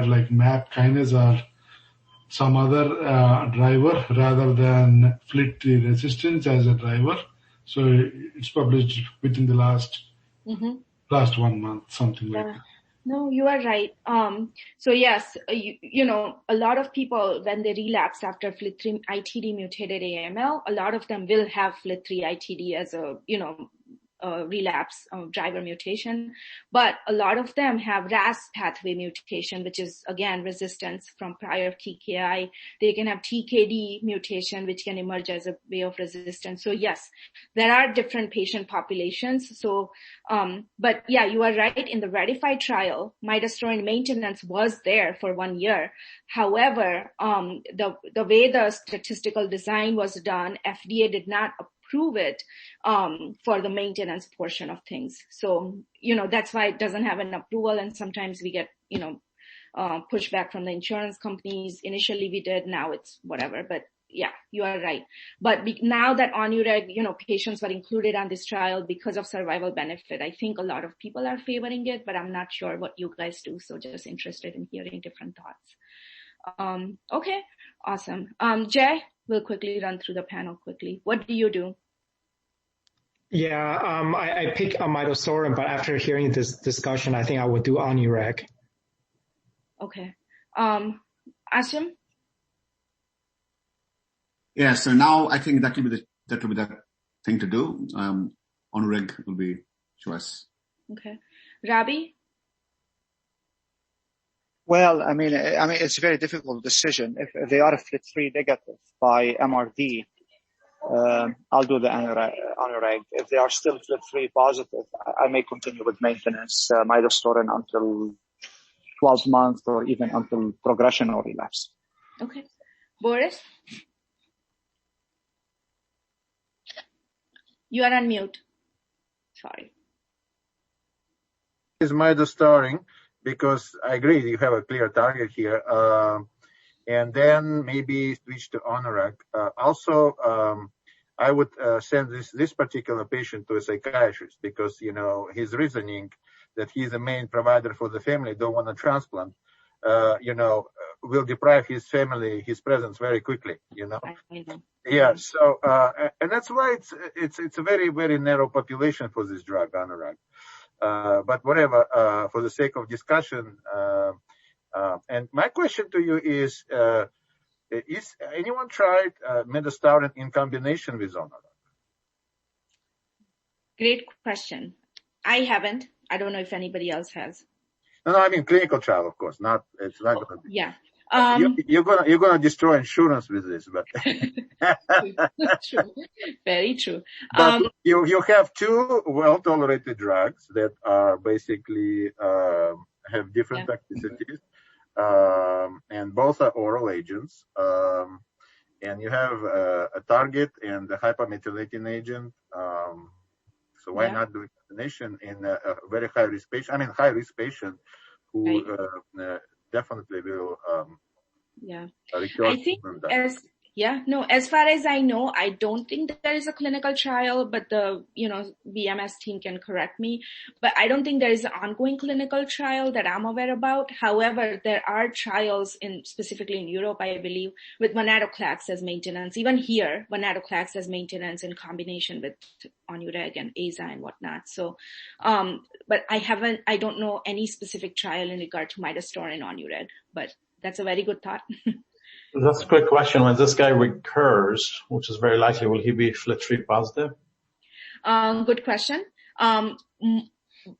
require like MAP kinase or some other driver rather than FLT3 resistance as a driver. So it's published within the last 1 month, something like that. No, you are right. So yes, you know, a lot of people, when they relapse after FLT3 ITD mutated AML, a lot of them will have FLT3 ITD as a, you know, relapse driver mutation, but a lot of them have RAS pathway mutation, which is again resistance from prior TKI. They can have TKD mutation, which can emerge as a way of resistance. So yes, there are different patient populations. So, but yeah, you are right. In the RATIFY trial, midostaurin maintenance was there for 1 year. However, the way the statistical design was done, FDA did not approve it for the maintenance portion of things. So, you know, that's why it doesn't have an approval. And sometimes we get, you know, pushback from the insurance companies. Initially we did, now it's whatever. But yeah, you are right. But now that ONUREG, you know, patients were included on this trial because of survival benefit, I think a lot of people are favoring it, but I'm not sure what you guys do. So just interested in hearing different thoughts. Okay, awesome. Jay, we'll quickly run through the panel quickly. What do you do? Yeah, I pick midostaurin, but after hearing this discussion, I think I would do ONUREG. Okay. Ashim? Yeah, so now I think that will be the thing to do. ONUREG will be choice. Okay. Rabi? Well, I mean, it's a very difficult decision. If they are FLT3 negative by MRD, I'll do the ONUREG. If they are still FLT3 positive, I may continue with maintenance midostaurin until 12 months or even until progression or relapse. Okay. Boris? You are on mute. Sorry. Is midostaurin, because I agree you have a clear target here. And then maybe switch to ONUREG. Also, I would send this particular patient to a psychiatrist because, you know, his reasoning that he's the main provider for the family, don't want to transplant, you know, will deprive his family his presence very quickly, you know. Yeah, so, and that's why it's a very, very narrow population for this drug, ONUREG. But whatever, for the sake of discussion, and my question to you is anyone tried midostaurin in combination with ONUREG? Great question. I haven't. I don't know if anybody else has. No, I mean clinical trial, of course. It's not going to be. Yeah. You're gonna destroy insurance with this, but True. Very true. But you have two well-tolerated drugs that are basically have different toxicities. And both are oral agents. And you have a target and a hypermethylating agent. So why not do a combination in a very high-risk patient? I mean, high-risk patient who definitely will require. I think as far as I know, I don't think that there is a clinical trial, but the, you know, BMS team can correct me, but I don't think there is an ongoing clinical trial that I'm aware about. However, there are trials specifically in Europe, I believe, with venetoclax as maintenance. Even here, venetoclax as maintenance in combination with ONUREG and AZA and whatnot. So, but I don't know any specific trial in regard to midostaurin ONUREG, but that's a very good thought. That's a quick question. When this guy recurs, which is very likely, will he be FLT3 positive? Good question.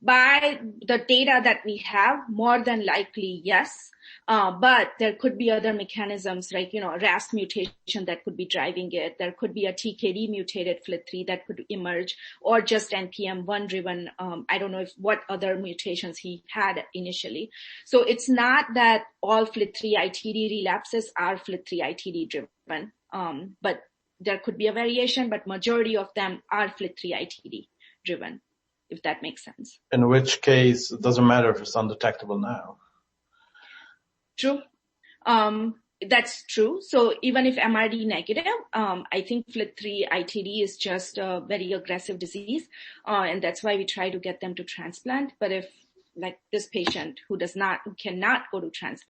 By the data that we have, more than likely, yes. But there could be other mechanisms, like, you know, RAS mutation that could be driving it. There could be a TKD mutated FLT3 that could emerge, or just NPM1 driven. I don't know what other mutations he had initially. So it's not that all FLT3 ITD relapses are FLT3 ITD driven. But there could be a variation, but majority of them are FLT3 ITD driven, if that makes sense. In which case, it doesn't matter if it's undetectable now. True. That's true. So even if MRD negative, I think FLT3 ITD is just a very aggressive disease. And that's why we try to get them to transplant. But if, like this patient who cannot go to transplant,